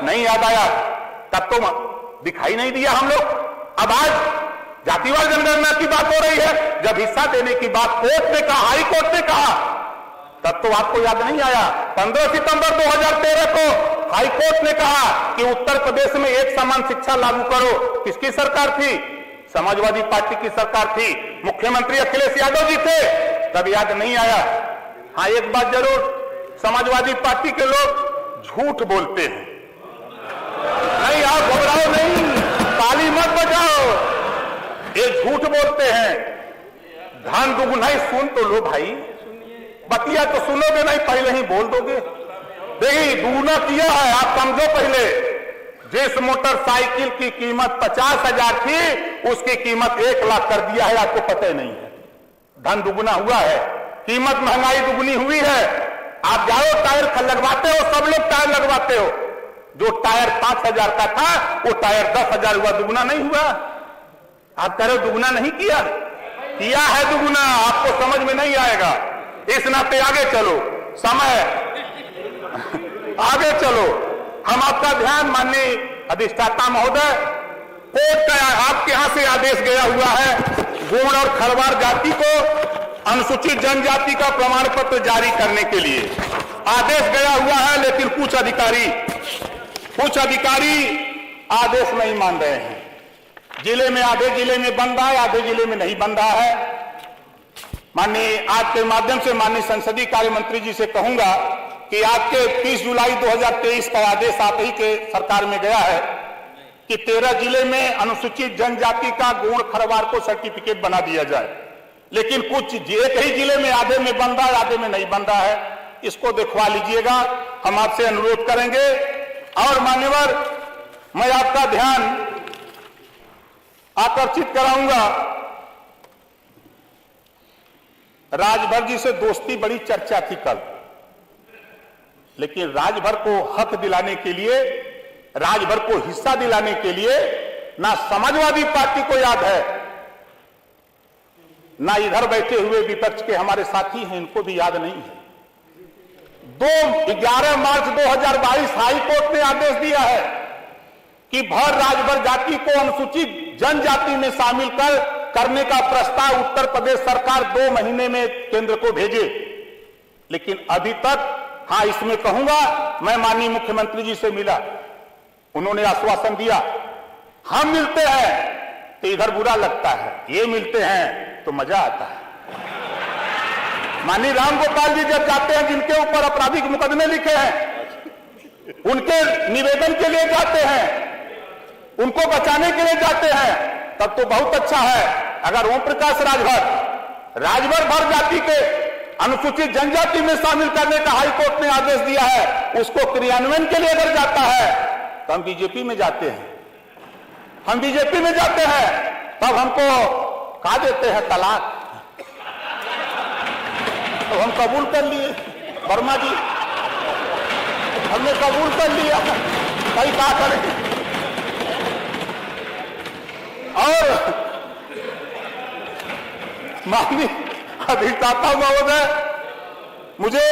नहीं याद आया, तब तो दिखाई नहीं दिया हम लोग। अब आज जातिवार जनगणना की बात हो रही है, जब हिस्सा देने की बात कोर्ट ने कहा, हाई कोर्ट ने कहा, तब तो आपको याद नहीं आया। 15 सितंबर 2013 को हाई कोर्ट ने कहा कि उत्तर प्रदेश में एक समान शिक्षा लागू करो। किसकी सरकार थी? समाजवादी पार्टी की सरकार थी, मुख्यमंत्री अखिलेश यादव जी थे, तब याद नहीं आया। हाँ, एक बात जरूर, समाजवादी पार्टी के लोग झूठ बोलते हैं। नहीं, आप घबराओ नहीं, ताली मत बजाओ, ये झूठ बोलते हैं। धान दुगुनाई सुन तो लो भाई, बतिया तो सुनोगे नहीं, पहले ही बोल दोगे। देखिए, दुगुना किया है, आप समझो। पहले जिस मोटरसाइकिल की कीमत 50,000 थी, उसकी कीमत 1 लाख कर दिया है, आपको पता ही नहीं है। धन दुगुना हुआ है, कीमत महंगाई दुगुनी हुई है। आप जाओ टायर लगवाते हो, सब लोग टायर लगवाते हो, जो टायर 5,000 का था वो टायर 10,000 हुआ, दुगुना नहीं हुआ। आप कह रहे हो दुगुना नहीं किया, किया है दुगुना, आपको समझ में नहीं आएगा। इस नाते आगे चलो, समय आगे चलो। हम आपका ध्यान, माननीय अधिष्ठाता महोदय, कोर्ट का आपके यहां से आदेश गया हुआ है, गोंड और खरवार जाति को अनुसूचित जनजाति का प्रमाण पत्र जारी करने के लिए आदेश गया हुआ है, लेकिन कुछ अधिकारी आदेश नहीं मान रहे हैं। जिले में, आधे जिले में बन रहा है, आधे जिले में नहीं बन रहा है। माननीय, आज के माध्यम से माननीय संसदीय कार्य मंत्री जी से कहूंगा कि आपके 30 जुलाई 2023 का आदेश आप ही के सरकार में गया है कि 13 जिले में अनुसूचित जनजाति का गोंड खरवार को सर्टिफिकेट बना दिया जाए, लेकिन कुछ एक ही जिले में आधे में बन रहा है, आधे में नहीं बन रहा है। इसको दिखवा लीजिएगा, हम आपसे अनुरोध करेंगे। और मान्यवर, मैं आपका ध्यान आकर्षित कराऊंगा, राजभर जी से दोस्ती बड़ी चर्चा थी कल, लेकिन राजभर को हक दिलाने के लिए, राजभर को हिस्सा दिलाने के लिए ना समाजवादी पार्टी को याद है, ना इधर बैठे हुए विपक्ष के हमारे साथी हैं, इनको भी याद नहीं है। 11 मार्च 2022 हाई कोर्ट ने आदेश दिया है कि भर राजभर जाति को अनुसूचित जनजाति में शामिल करने का प्रस्ताव उत्तर प्रदेश सरकार 2 महीने में केंद्र को भेजे, लेकिन अभी तक, हाँ इसमें कहूंगा, मैं माननीय मुख्यमंत्री जी से मिला, उन्होंने आश्वासन दिया। हम मिलते हैं तो इधर बुरा लगता है, ये मिलते हैं तो मजा आता है। माननीय राम गोपाल जी जब जाते हैं, जिनके ऊपर आपराधिक मुकदमे लिखे हैं, उनके निवेदन के लिए जाते हैं, उनको बचाने के लिए जाते हैं, तब तो बहुत अच्छा है। अगर ओम प्रकाश राजभर भर जाति के अनुसूचित जनजाति में शामिल करने का हाईकोर्ट ने आदेश दिया है, उसको क्रियान्वयन के लिए अगर जाता है तो हम बीजेपी में जाते हैं, तब हमको कहा देते हैं तलाक। तो हम कबूल कर लिए, वर्मा जी, हमने कबूल कर लिया, कहीं क्या करें। और माननीय अधिष्ठाता महोदय, मुझे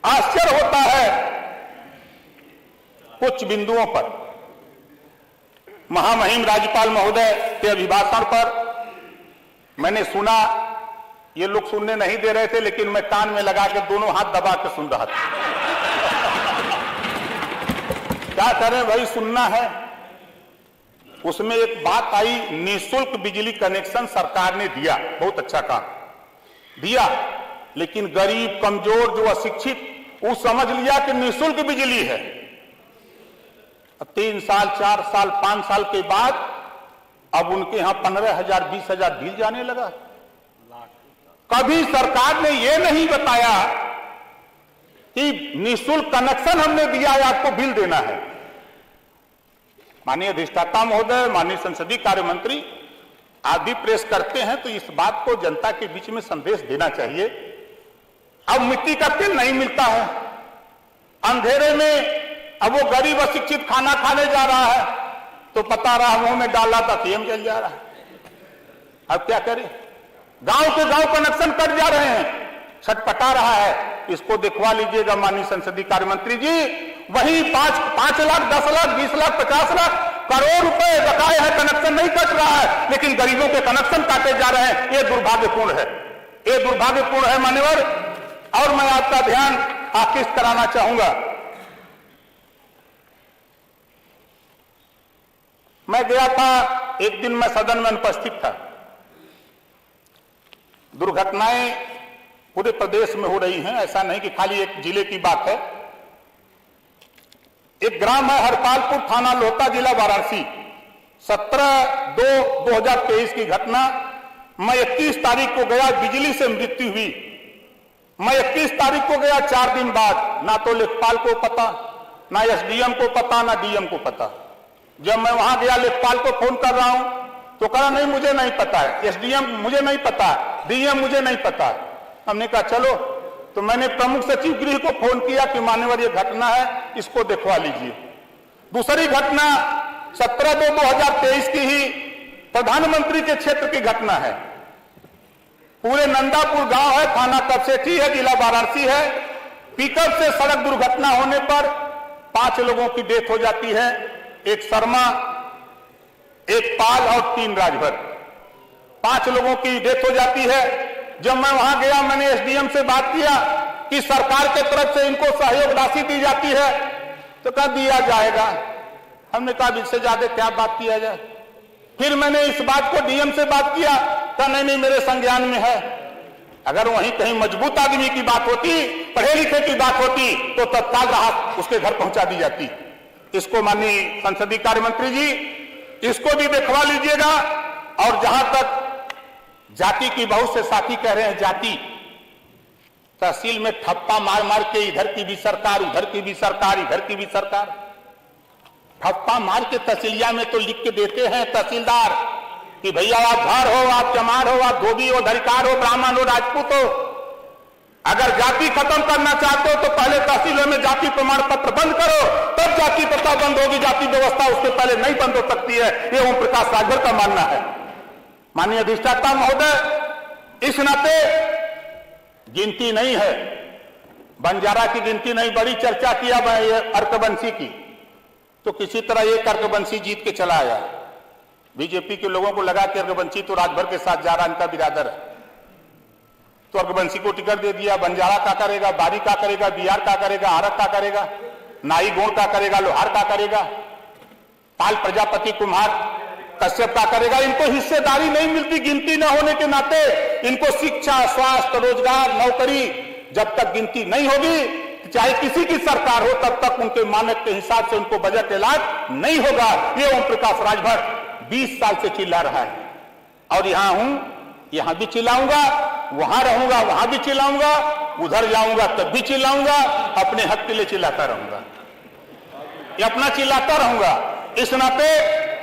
आश्चर्य होता है कुछ बिंदुओं पर। महामहिम राज्यपाल महोदय के अभिभाषण पर मैंने सुना, ये लोग सुनने नहीं दे रहे थे, लेकिन मैं कान में लगा के दोनों हाथ दबा के सुन रहा था। क्या करें भाई, सुनना है। उसमें एक बात आई, निःशुल्क बिजली कनेक्शन सरकार ने दिया, बहुत अच्छा काम दिया, लेकिन गरीब, कमजोर, जो अशिक्षित, वो समझ लिया कि निःशुल्क बिजली है। अब 3 साल, 4 साल, 5 साल के बाद अब उनके यहां 15,000, 20,000 बिल जाने लगा। कभी सरकार ने यह नहीं बताया कि निःशुल्क कनेक्शन हमने दिया है, आपको बिल देना है। माननीय अधिष्ठाता महोदय, माननीय संसदीय कार्य मंत्री, आप भी प्रेस करते हैं तो इस बात को जनता के बीच में संदेश देना चाहिए। अब मिट्टी का तेल नहीं मिलता है, अंधेरे में अब वो गरीब अशिक्षित खाना खाने जा रहा है तो पता रहा मुंह में डाला था पीएम जल जा रहा है। अब क्या करें, गांव के गांव कनेक्शन कट जा रहे हैं, छटपटा रहा है। इसको दिखवा लीजिएगा माननीय संसदीय कार्य मंत्री जी, वहीं 5 लाख, 10 लाख, 20 लाख, 50 लाख करोड़ रुपए बकाए हैं, कनेक्शन नहीं कट रहा है, लेकिन गरीबों के कनेक्शन काटे जा रहे हैं। ये दुर्भाग्यपूर्ण है, ये दुर्भाग्यपूर्ण है मान्यवर। और मैं आपका ध्यान आकृष्ट कराना चाहूंगा। मैं गया था, एक दिन मैं सदन में अनुपस्थित था। दुर्घटनाएं पूरे प्रदेश में हो रही हैं, ऐसा नहीं कि खाली एक जिले की बात है। एक ग्राम है हरपालपुर, थाना लोहता, जिला वाराणसी। 17/2/2023 की घटना। मैं 31 तारीख को गया, बिजली से मृत्यु हुई। मैं 31 तारीख को गया, 4 दिन बाद ना तो लेखपाल को पता, ना एसडीएम को पता, ना डीएम को पता। जब मैं वहां गया, लेखपाल को फोन कर रहा हूं तो कहा नहीं मुझे नहीं पता है, एसडीएम मुझे नहीं पता है, डीएम मुझे नहीं पता है। हमने कहा चलो, तो मैंने प्रमुख सचिव गृह को फोन किया कि मान्यवर ये घटना है, इसको दिखवा लीजिए। दूसरी घटना 17/2/2023 की ही प्रधानमंत्री के क्षेत्र की घटना है। पूरे नंदापुर गांव है, थाना कपसेठी है, जिला वाराणसी है। पिकअप से सड़क दुर्घटना होने पर 5 लोगों की डेथ हो जाती है, एक शर्मा, एक पाल और 3 राजभर। 5 लोगों की डेथ हो जाती है। जब मैं वहां गया, मैंने एसडीएम से बात किया कि सरकार के तरफ से इनको सहयोग राशि दी जाती है, तो कहा दिया जाएगा। हमने कहा इससे ज्यादा क्या बात किया जाए। फिर मैंने इस बात को डीएम से बात किया, कहा नहीं मेरे संज्ञान में है। अगर वहीं कहीं मजबूत आदमी की बात होती, पढ़े लिखे की बात होती, तो तत्काल राहत उसके घर पहुंचा दी जाती। इसको माननीय संसदीय कार्य मंत्री जी, इसको भी दिखवा लीजिएगा। और जहां तक जाति की, बहुत से साथी कह रहे हैं जाति, तहसील में ठप्पा मार मार के इधर की भी सरकार, उधर की भी सरकार, इधर की भी सरकार, ठप्पा मार के तहसीलिया में तो लिख के देते हैं तहसीलदार कि भैया आप धार हो, आप चमार हो, आप धोबी हो, धरिकार हो, ब्राह्मण हो, राजपूत हो। अगर जाति खत्म करना चाहते हो तो पहले तहसीलों में जाति प्रमाण पत्र बंद करो, तब जाति प्रथा बंद होगी। जाति व्यवस्था उसके पहले नहीं बंद हो सकती है। ये ओम प्रकाश राजभर का मानना है। माननीय अधिष्ठाता महोदय, इस नाते गिनती नहीं है, बंजारा की गिनती नहीं, बड़ी चर्चा किया अर्कबंसी की, तो किसी तरह एक अर्कबंसी जीत के चला आया। बीजेपी के लोगों को लगा कि अर्कबंसी तो राजभर के साथ जा रहा, इनका बिरादर है, तो अर्कबंसी को टिकट दे दिया। बंजारा का करेगा, बारी का करेगा, बिहार का करेगा, आरक का करेगा, नाई गोड़ का करेगा, लोहार का करेगा, पाल प्रजापति, कुम्हार, कश्यप का करेगा। इनको हिस्सेदारी नहीं मिलती गिनती न होने के नाते। इनको शिक्षा, स्वास्थ्य, रोजगार, नौकरी जब तक गिनती नहीं होगी, चाहे किसी की सरकार हो, तब तक उनके मानक के हिसाब से उनको बजट ऐलान नहीं होगा। ये ओम प्रकाश राजभर 20 साल से चिल्ला रहा है। और यहां हूं, यहां भी चिल्लाऊंगा, वहां रहूंगा वहां भी चिल्लाऊंगा, उधर जाऊंगा तब भी चिल्लाऊंगा, अपने हक के लिए चिल्लाता रहूंगा, ये अपना चिल्लाता रहूंगा। इस नाते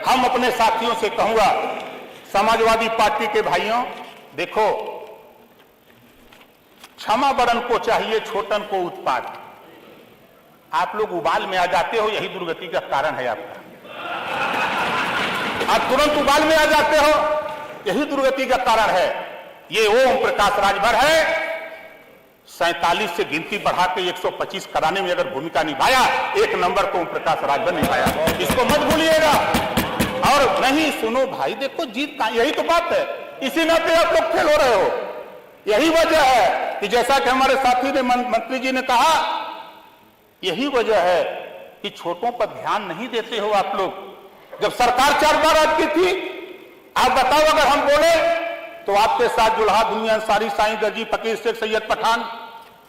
हम अपने साथियों से कहूंगा, समाजवादी पार्टी के भाइयों, देखो क्षमा बड़न को चाहिए, छोटन को उत्पात। आप लोग उबाल में आ जाते हो, यही दुर्गति का कारण है आपका। आप तुरंत उबाल में आ जाते हो, यही दुर्गति का कारण है। ये ओम प्रकाश राजभर है, 47 से गिनती बढ़ा के 125 कराने में अगर भूमिका निभाया, 1 नंबर तो ओम प्रकाश राजभर निभाया, इसको मत भूलिएगा। और नहीं सुनो भाई, देखो जीत का यही तो बात है, इसी नाते आप लोग फेल हो रहे हो। यही वजह है कि जैसा कि हमारे साथी ने, मंत्री जी ने कहा, यही वजह है कि छोटों पर ध्यान नहीं देते हो आप लोग। जब सरकार 4 बार आपकी थी, आप बताओ अगर हम बोले तो आपके साथ जुल्हा, दुनिया अंसारी, साईं दर्जी, फकीर शेख, सैयद पठान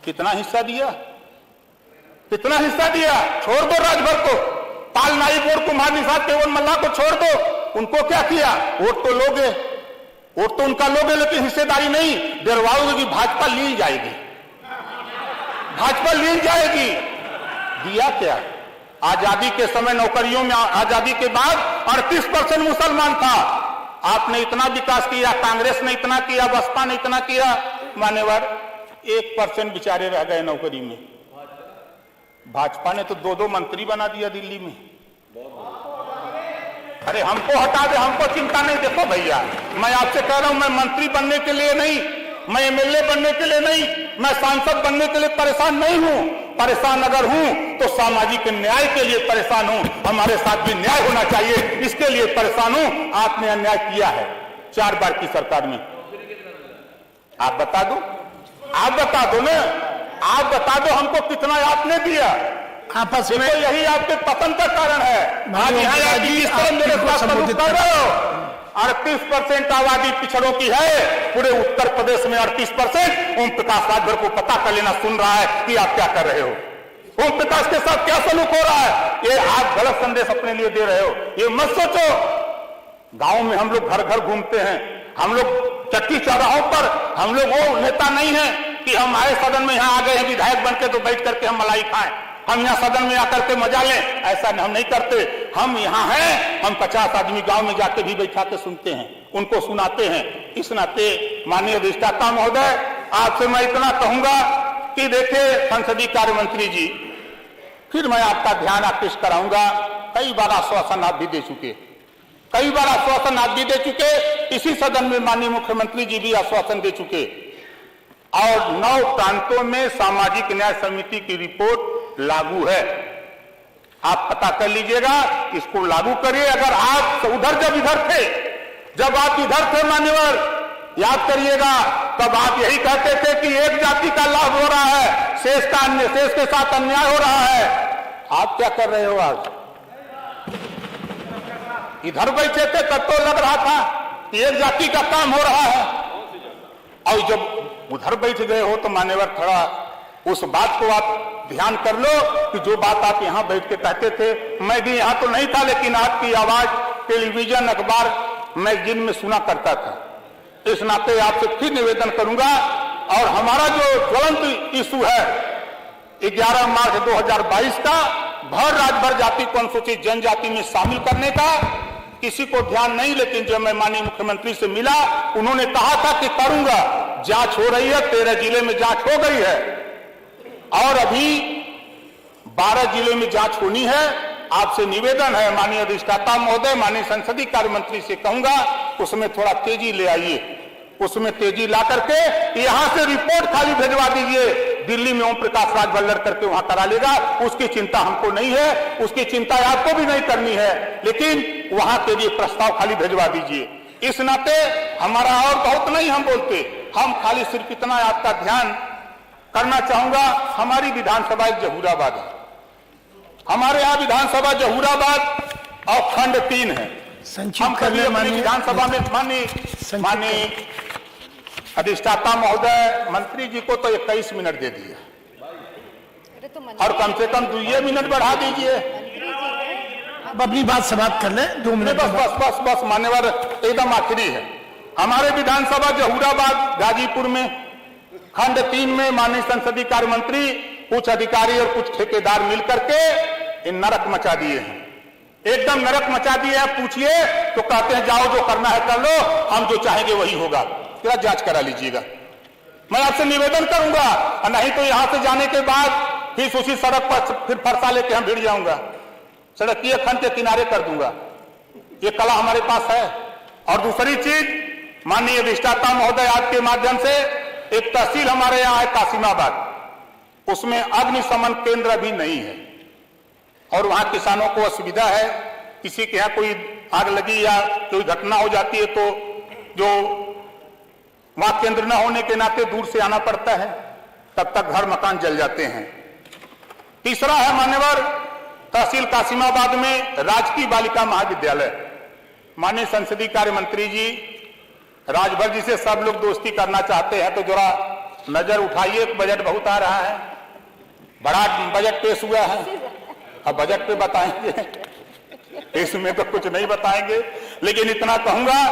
कितना हिस्सा दिया, कितना हिस्सा दिया। छोड़ दो राजभर को, पाल, नाई गोड़, कुम्हार, निषाद, केवल मल्ला को छोड़ दो, उनको क्या किया? वोट तो लोगे, वोट तो उनका लोगे, लेकिन हिस्सेदारी नहीं। डरवाओगे कि भाजपा लील जाएगी, भाजपा लील जाएगी। दिया क्या? आजादी के समय नौकरियों में, आजादी के बाद 38% मुसलमान था। आपने इतना विकास किया, कांग्रेस ने इतना किया, बसपा ने इतना किया, मान्यवर 1% बेचारे रह गए नौकरी में। भाजपा ने तो 2-2 मंत्री बना दिया दिल्ली में। अरे हमको हटा दे, हमको चिंता नहीं। देखो भैया, मैं आपसे कह रहा हूं, मैं मंत्री बनने के लिए नहीं, मैं एमएलए बनने के लिए नहीं, मैं सांसद बनने के लिए परेशान नहीं हूं। परेशान अगर हूं तो सामाजिक न्याय के लिए परेशान हूं, हमारे साथ भी न्याय होना चाहिए, इसके लिए परेशान हूं। आपने अन्याय किया है 4 बार की सरकार में। आप बता दो, आप बता दो ना, आप बता दो हमको कितना आपने दिया आपस में। तो यही आपके पतन का कारण है। आज यहाँ मेरे साथ कर रहे हो। 38% आबादी पिछड़ों की है पूरे उत्तर प्रदेश में, 38%। ओम प्रकाश राजभर को पता कर लेना, सुन रहा है कि आप क्या कर रहे हो, ओम प्रकाश के साथ क्या सलूक हो रहा है। ये आप गलत संदेश अपने लिए दे रहे हो, ये मत सोचो। गांव में हम लोग घर घर घूमते हैं, हम लोग चक्की चौराहों पर, हम लोग वो नेता नहीं है कि हम आए सदन में, यहाँ आ गए हैं विधायक बनके तो बैठ करके हम मलाई खाएं, हम यहाँ सदन में आकर के मजा लें, ऐसा हम नहीं करते। हम यहाँ हैं, हम 50 आदमी गांव में जाके भी बैठा के सुनते हैं, उनको सुनाते हैं। इस नाते माननीय अधिष्ठाता महोदय, आपसे मैं इतना कहूंगा कि देखिए संसदीय कार्य मंत्री जी, फिर मैं आपका ध्यान आकृष्ट कराऊंगा, कई बार आश्वासन आप भी दे चुके, कई बार आश्वासन आप भी दे चुके, इसी सदन में माननीय मुख्यमंत्री जी भी आश्वासन दे चुके, और 9 प्रांतों में सामाजिक न्याय समिति की रिपोर्ट लागू है। आप पता कर लीजिएगा, इसको लागू करिए। अगर आप उधर जब इधर थे, जब आप इधर थे मान्यवर, याद करिएगा, तब आप यही कहते थे कि एक जाति का लाभ हो रहा है, शेष के साथ अन्याय हो रहा है। आप क्या कर रहे हो आज? इधर बैठे थे तब तो लग रहा था कि एक जाति का काम हो रहा है, और जब उधर बैठ गए हो तो मान्यवर थोड़ा उस बात को आप ध्यान कर लो कि जो बात आप यहाँ बैठ के कहते थे। मैं भी यहाँ तो नहीं था, लेकिन आपकी आवाज टेलीविजन अखबार मैगजीन में सुना करता था। इस नाते आपसे फिर निवेदन करूंगा, और हमारा जो ज्वलंत इशू है 11 मार्च 2022 का भर राज्यभर जाति को अनुसूचित जनजाति में शामिल करने का, किसी को ध्यान नहीं, लेकिन जब मैं माननीय मुख्यमंत्री से मिला, उन्होंने कहा था कि करूंगा। जांच हो रही है, 13 जिले में जांच हो गई है, और अभी 12 जिले में जांच होनी है। आपसे निवेदन है माननीय अधिष्ठाता महोदय, माननीय संसदीय कार्य मंत्री से कहूंगा, उसमें थोड़ा तेजी ले आइए, उसमें तेजी ला करके यहां से रिपोर्ट खाली भिजवा दीजिए। दिल्ली में ओम प्रकाश राजभर करके वहां करा लेगा, उसकी चिंता हमको नहीं है, उसकी चिंता आपको भी नहीं करनी है, लेकिन वहां के लिए प्रस्ताव खाली भिजवा दीजिए। इस नाते हमारा और बहुत नहीं हम बोलते, हम खाली सिर्फ इतना आपका ध्यान करना चाहूंगा। हमारी विधानसभा जहूराबाद है, हमारे यहाँ विधानसभा जहूराबाद और खंड 3 है। हम कभी अपनी विधानसभा में माननीय अधिष्ठाता महोदय मंत्री जी को तो 21 मिनट दे दिए, और कम से कम 2 मिनट बढ़ा दीजिए। अब अपनी बात समाप्त कर लें, 2 मिनट। बस मान्यवर, एकदम आखिरी है। हमारे विधानसभा जहूराबाद गाजीपुर में खंड 3 में माननीय संसदीय कार्य मंत्री, कुछ अधिकारी और कुछ ठेकेदार मिलकर के इन नरक मचा दिए हैं, एकदम नरक मचा दिए हैं। पूछिए तो कहते हैं जाओ जो करना है कर लो, हम जो चाहेंगे वही होगा। क्या जांच करा लीजिएगा, मैं आपसे निवेदन करूंगा, नहीं तो यहां से जाने के बाद फिर उसी सड़क पर फिर फरसा लेके हम भिड़ जाऊंगा, सड़क की खंड के किनारे कर दूंगा। ये कला हमारे पास है। और दूसरी चीज, माननीय अधिष्ठाता महोदय, आपके माध्यम से एक तहसील हमारे यहाँ है कासिमाबाद, उसमें अग्निशमन केंद्र भी नहीं है, और वहां किसानों को असुविधा है। किसी के यहाँ कोई आग लगी या कोई घटना हो जाती है तो जो वहां केंद्र न होने के नाते दूर से आना पड़ता है, तब तक घर मकान जल जाते हैं। तीसरा है मान्यवर, तहसील कासिमाबाद में राजकीय बालिका महाविद्यालय। माननीय संसदीय कार्य मंत्री जी, राजभर जी से सब लोग दोस्ती करना चाहते हैं तो जरा नजर उठाइए, बजट बहुत आ रहा है, बड़ा बजट पेश हुआ है, अब बजट पे बताएंगे, इसमें तो कुछ नहीं बताएंगे। लेकिन इतना कहूंगा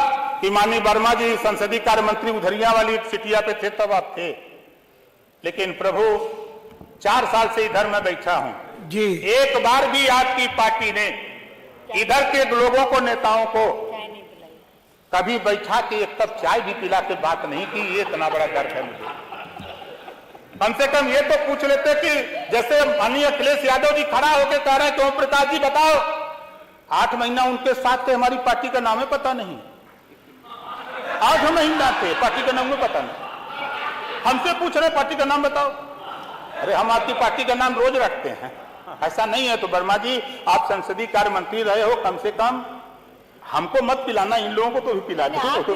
कि माननीय वर्मा जी संसदीय कार्य मंत्री उधरिया वाली सिटिया पे थे तब आप थे, लेकिन प्रभु 4 साल से इधर मैं बैठा हूं जी, एक बार भी आपकी पार्टी ने इधर के लोगों को, नेताओं को कभी बैठा के एक कप चाय भी पिला के बात नहीं की। ये इतना बड़ा दर्द है मुझे। कम से कम ये तो पूछ लेते कि जैसे माननीय अखिलेश यादव जी खड़ा होकर कह रहे हैं कि ओम प्रकाश जी बताओ, 8 महीना उनके साथ थे, हमारी पार्टी का नाम है पता नहीं, 8 महीना थे, पार्टी का नाम है पता नहीं, हमसे पूछ रहे पार्टी का नाम बताओ। अरे हम आपकी पार्टी का नाम रोज रखते हैं, ऐसा नहीं है। तो वर्मा जी, आप संसदीय कार्य मंत्री रहे हो, कम से कम हमको मत पिलाना, इन लोगों को तो भी पिला दो। आपके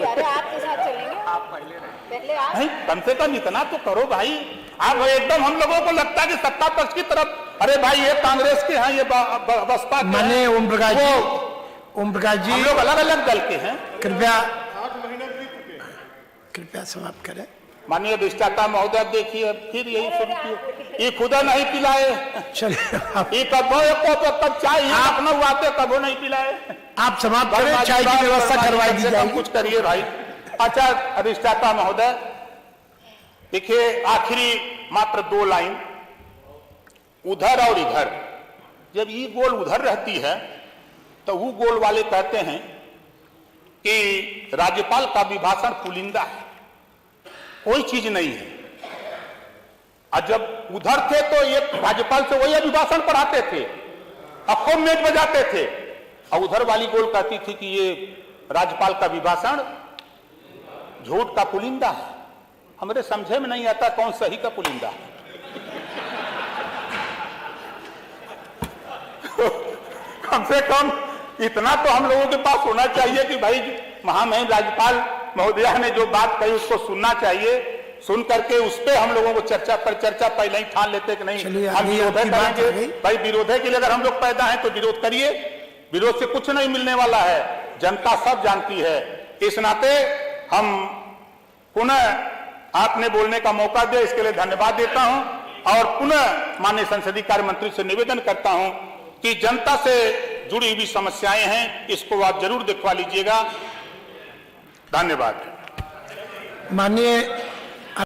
साथ चलेंगे, आप पहले आप नहीं, कम से कम इतना तो करो भाई। आप एकदम हम लोगों को लगता है कि सत्ता पक्ष की तरफ, अरे भाई ये कांग्रेस के हैं, ये बसपा के माननीय हैं, ओम प्रकाश जी, ओम प्रकाश जी, हम लोग अलग अलग दल के हैं। कृपया समाप्त करें। माननीय अधिष्ठाता महोदय, देखिए फिर यही शुरू किए, ये खुदा नहीं पिलाए, चलिए ये कब चाय अपना आते कबो नहीं पिलाए। आप समाप्त करें, चाय की व्यवस्था करवाई दी जाएगी। कुछ करिए भाई। अच्छा अधिष्ठाता महोदय, देखिए आखिरी मात्र 2 लाइन, उधर और इधर, जब ये गोल उधर रहती है तो वो गोल वाले कहते हैं कि राज्यपाल का अभिभाषण पुलिंदा है, कोई चीज नहीं है। और जब उधर थे तो ये राज्यपाल से वही अभिभाषण पढ़ाते थे, अखों मेज बजाते थे, और उधर वाली गोल कहती थी कि ये राज्यपाल का अभिभाषण झूठ का पुलिंदा है। हमारे समझे में नहीं आता कौन सही का पुलिंदा है। कम से कम इतना तो हम लोगों के पास होना चाहिए कि भाई महामहिम राज्यपाल महोदया ने जो बात कही उसको सुनना चाहिए, सुन करके उस पर हम लोगों को चर्चा पहले ही ठान लेते कि नहीं हम विरोध करेंगे। भाई विरोध के लिए अगर हम लोग पैदा हैं तो विरोध करिए, विरोध से कुछ नहीं मिलने वाला है, जनता सब जानती है। इस नाते हम पुनः आपने बोलने का मौका दिया, इसके लिए धन्यवाद देता हूं और पुनः माननीय संसदीय कार्य मंत्री से निवेदन करता हूं कि जनता से जुड़ी हुई समस्याएं हैं, इसको आप जरूर दिखवा लीजिएगा। धन्यवाद। माननीय